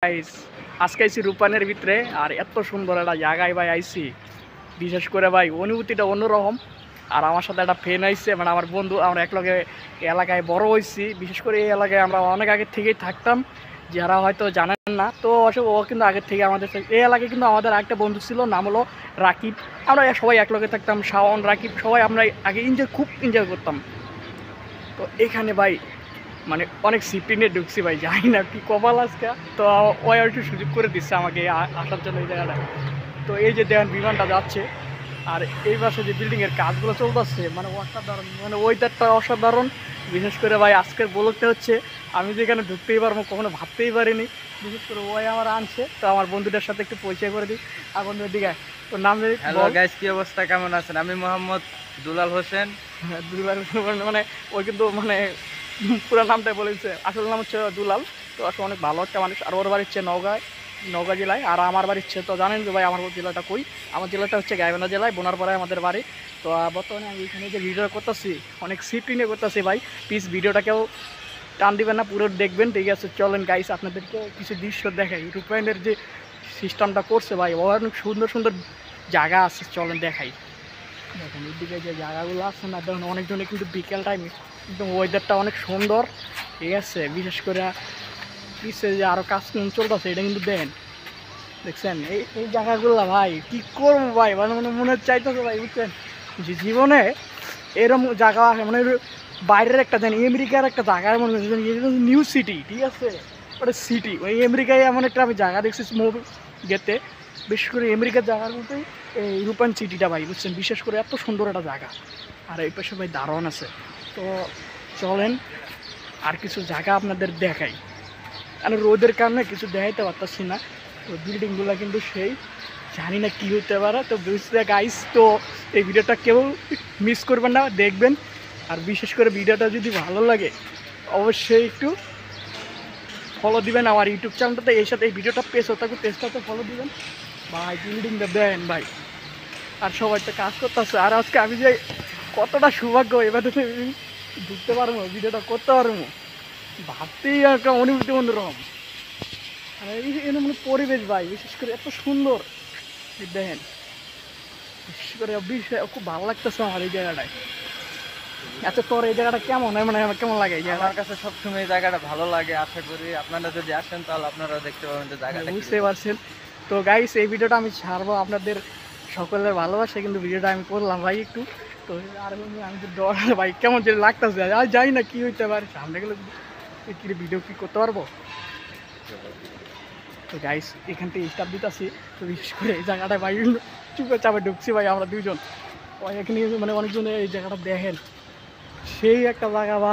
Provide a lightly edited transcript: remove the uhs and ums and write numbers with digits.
Guys আজকে আইছি রূপানের ভিতরে আর এত সুন্দর একটা জায়গায় ভাই আইছি। বিশেষ করে ভাই অনুভূতিটা অন্যরকম। আর আমার সাথে একটা ফ্রেন্ড আইছে, মানে আমার বন্ধু, আমরা একলগে এই এলাকায় বড় হয়েছি। বিশেষ করে এই এলাকায় আমরা অনেক আগে থেকেই থাকতাম, যারা হয়তো জানেন না। তো অবশ্য ও কিন্তু আগের থেকে আমাদের এই এলাকায় কিন্তু আমাদের একটা বন্ধু ছিল, নাম হলো রাকিব। আমরা সবাই একলগে থাকতাম, শাওন, রাকিব, সবাই আমরা আগে খুব এনজয় করতাম। তো এখানে ভাই মানে অনেক সিফটি নিয়ে ঢুকছি ভাই, জানি না কি কপাল আজকে। তো ও একটু সুযোগ করে দিচ্ছে আমাকে আসার জন্য এই জায়গাটায়। তো এই যে দেখেন বিমানটা যাচ্ছে, আর এই পাশে যে বিল্ডিংয়ের কাজগুলো চলতেছে, মানে অসাধারণ, মানে ওয়েদারটা অসাধারণ। বিশেষ করে ভাই আজকের বলতে হচ্ছে আমি যেখানে ঢুকতেই পারবো কখনো ভাবতেই পারিনি। বিশেষ করে ওই আমার আনছে, তো আমার বন্ধুদের সাথে একটু পরিচয় করে দিই। আর বন্ধুদের দিকে তোর নাম জানি। হ্যালো গাইস, কি অবস্থা, কেমন আছেন? আমি মোহাম্মদ দুলাল হোসেন। দুলাল, মানে ওই কিন্তু মানে পুরো নামটাই বলেছে, আসল নাম হচ্ছে দুলাল। তো আসলে অনেক ভালো একটা মানুষ। আর ওর বাড়ি হচ্ছে নওগাঁ জেলায়। আর আমার বাড়ি হচ্ছে, তো জানেন যে ভাই আমার জেলাটা কই, আমার জেলাটা হচ্ছে গাইবান্ধা জেলায়, বোনারপাড়ায় আমাদের বাড়ি। তো বর্তমানে আমি এখানে যে ভিডিও করতেছি অনেক সিফটি নিয়ে করতেছি ভাই। প্লিজ ভিডিওটাকেও টান দিবেন না, পুরো দেখবেন, ঠিক আছে? চলেন গাইস আপনাদেরকে কিছু দৃশ্য দেখাই। রূপায়ণের যে সিস্টেমটা করছে ভাই, অনেক সুন্দর সুন্দর জায়গা আছে, চলেন দেখাই। দেখেন এদিকে যে জায়গাগুলো আছে না, দেখুন অনেকজনে কিন্তু বিকেল টাইমে একদম ওয়েদারটা অনেক সুন্দর, ঠিক আছে? বিশেষ করে পিছিয়ে যে আরও কাজ চলতেছে, এটা কিন্তু দেখছেন এই এই জায়গাগুলো ভাই কি করবো ভাই, মানে মনে চাইতেছে ভাই, বুঝছেন, যে জীবনে এরকম জায়গা আছে, মানে বাইরের একটা জানি আমেরিকার একটা জায়গায় মনে করছেন নিউ সিটি, ঠিক আছে? ওটা সিটি, ওই আমেরিকায় এমন একটা আমি জায়গা দেখছি মুভি গেতে। বিশেষ করে আমেরিকার জায়গার মধ্যেই এই রূপান সিটিটা ভাই, বুঝছেন, বিশেষ করে এত সুন্দর একটা জায়গা। আর এই পাশে ভাই দারুণ আছে। তো চলেন আর কিছু জায়গা আপনাদের দেখাই, কারণ রোদের কারণে কিছু দেখাইতে পারতাছি না। তো বিল্ডিংগুলো কিন্তু সেই জানি না কী হতে পারে। তো বুঝতে গাইস, তো এই ভিডিওটা কেউ মিস করবেন না, দেখবেন। আর বিশেষ করে ভিডিওটা যদি ভালো লাগে অবশ্যই একটু ফলো দিবেন আমার ইউটিউব চ্যানেলটাতে। এই সাথে এই ভিডিওটা পেজটাতে ফলো দিবেন ভাই। বিল্ডিংটা দেন ভাই, আর সবাই তো কাজ করতেছে। আর আজকে আমি যে কতটা সৌভাগ্য, এবার ঢুকতে পারবো, ভিডিওটা করতে পারবো, ভাবতেই একটা অনুভূতি অন্যরকম। আর এই মানে পরিবেশ ভাই, বিশেষ করে এত সুন্দর দেখেন, বিশেষ করে খুব ভালো লাগতেছে আমার এই জায়গাটায়। আচ্ছা তোর এই জায়গাটা কেমন হয়, মানে আমার কেমন লাগে এই জায়গা? আমার কাছে সবসময় এই জায়গাটা ভালো লাগে। আশা করি আপনারা যদি আসেন তাহলে আপনারাও দেখতে পাবেন যে জায়গাটা বুঝতে পারছেন। তো গাইস এই ভিডিওটা আমি ছাড়বো আপনাদের সকলের ভালোবাসা, কিন্তু ভিডিওটা আমি করলাম ভাই একটু। তো আর আমি তো ডর ভাই, কেমন যে লাগতেছে, আর যাই না কি হইতে পারে সামনে গেলে কি ভিডিও কি করতে পারবো। তো গাইস এখান থেকে স্টাফ দিতেছি। তো বিশেষ করে এই জায়গাটা ভাই চুপে চাপে ঢুকছি ভাই আমরা দুইজন। এখানে মানে অনেকজন এই জায়গাটা দেখেন, সেই একটা জায়গা ভাই।